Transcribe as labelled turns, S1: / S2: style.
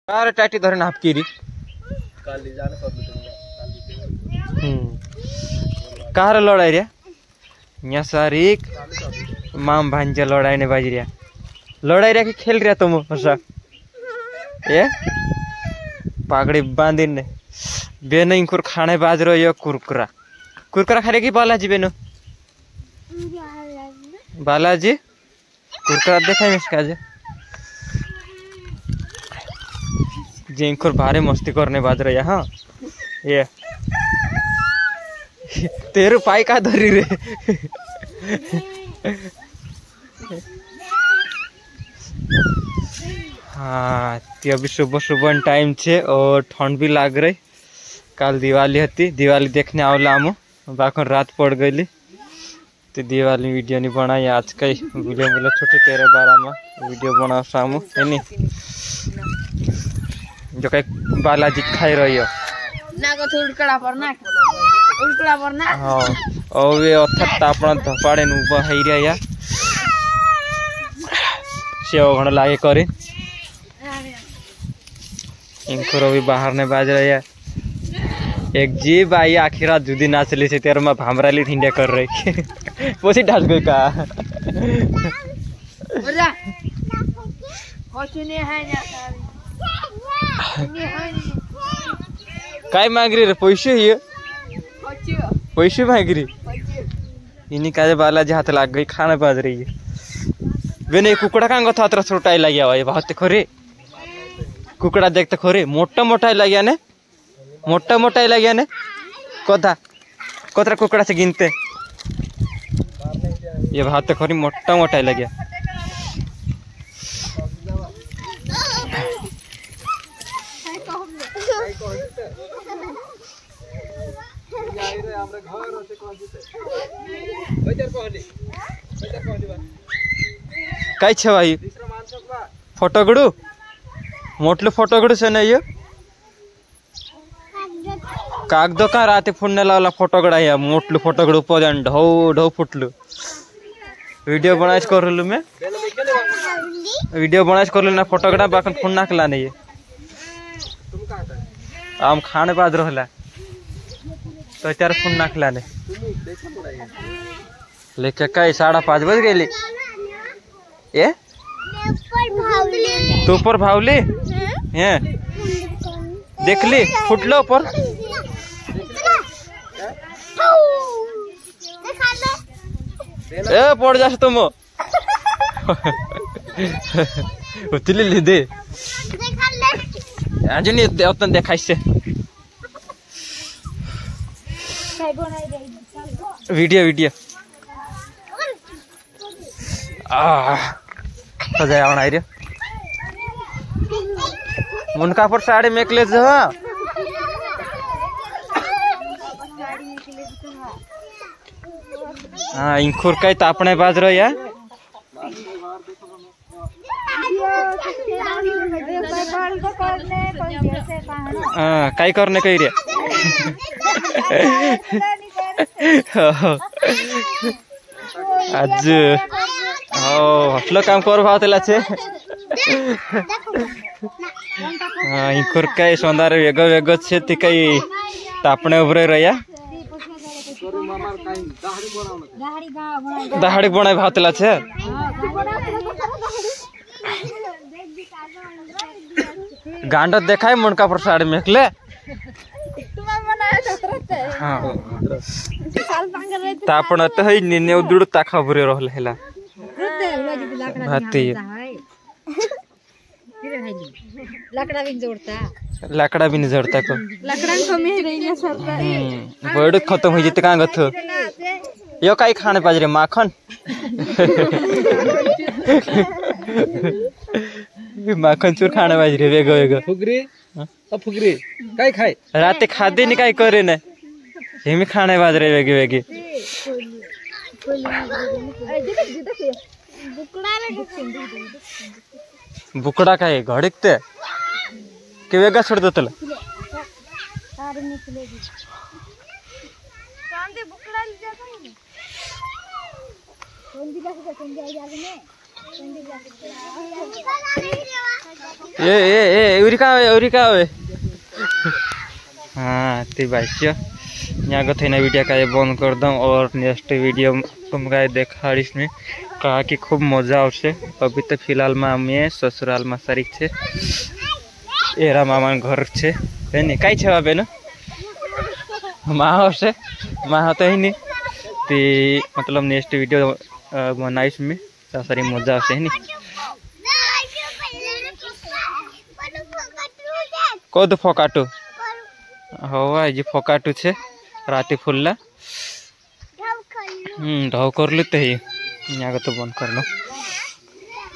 S1: Car टाटी धरे नापकीरी car लड़ाई रे यहाँ सारी माम भांजा लड़ाई ने बाज रिया लड़ाई रे की खेल रिया तुम हसा ये पागड़ी बांधी ने बेन इंकुर खाने बाज रहे हो कुरकुरा कुरकुरा खा रहे की बालाजी बेनो बालाजी कुरकुरा देखा इसका जिंकुर भारी मस्ती करने बाज रहे हाँ ये तेरे पाई का धरी रे हाँ ते अभी सुबह सुबह टाइम छे और ठंड भी लाग रही कल दिवाली हती दिवाली देखने आवला आमु बाखन रात पड़ गई तो दिवाली वीडियो नहीं बनाई आज कई वीडियो बोले छोटे तेरे बारे में वीडियो बना सामू है नी जो कहीं बालाजी खाई रही हो
S2: ना को उड़कड़ा पर ना
S1: हाँ और ये अर्थात अपना धपाड़े नुबा है रे या सेव घण लागे करे इनको भी बाहर ने बाज रहा है एक जीव आई आखिर रात जुदी नाचली से तेरे में भामराली ठिंडे कर रही पोसी डाल गई का काय मांग रही रे पैसे ही पैसे मांग रही इन्हीं का बालाजी हाथ लाग गई खाना बाज रही है बेने कुकड़ा कांग था तेरा छोटा ही लगे हुआ बहुत खोरे कुकड़ा देखते खोरे मोटा मोटा ही लगे ने मोटा मोटा ही लगे ने कदा कतरा कुकड़ा से गिनते ये भात खोरी मोटा मोटा ही लगे काय छे भाई फोटोगडू मोटलं फोटोगडू से नाही कागदो का राते फुडने लावला फोटोगडा या मोटलं फोटोगडू पदन ढौ ढौ फुटलू वीडियो बनाइस करलू मैं वीडियो बनाइस करलू ना फोटोगडा बाकन फुन नाकला नहीं आम खाने बाद रहला तो चार फुन नाकला ने लेके कई 5:30 बज गेली ये तू ऊपर भावली हैं देख ली फुटलो ऊपर ए पड़ जा तुम उतली ली दे आज नहीं उतना देखाई से वीडियो वीडियो सजाया होना रे मुनका पर साड़ी मेकले जो हाँ इंखुर कई तापने बाज रहा या हाँ कई करने कही रे आज हटलो काम कर भावला छे इंखुर कई सौंदर्य वेग वेग छे ती कई तापने उभरे रहा दहाड़ी बनाई भावला छे गांड देखा मुनका पर साड़ी मेखले हाँ तापण तो है निने उदुड़ ताखा भरे रहल हैला भाती लाकड़ा भी नहीं जोड़ता को बड़ खत्म हो जते कांग थो यो काई खाने पाज रे माखन माखन चूर खाने पाज रे वेग वेग
S3: फुगरी फुगरी काई खाए
S1: राते खादे नहीं काई करे ने हेमी खाने बाज रे वेगे वेगे बुकड़ा का है घड़कते के वेगा छोड़ दो तला एवरी का हवे हाँ ते बाइस यहाँ का थे ना वीडियो का बंद कर दम और नेक्स्ट वीडियो तुम का देखा इसमें कहा कि खूब मजा आवशे। अभी तो फिलहाल में अमे ससुराल में सारीख छे एरा मामा घर छे है नहीं कई छे बेन माँ हसे माँ तो ही नहीं ते मतलब नेक्स्ट वीडियो बनाईश में सारी मजा आवशे है नहीं कद फकाटू हवा ये फकाटू छे राती फुल्ला ढव कर लेते ही यहाँ को तो बंद कर लो।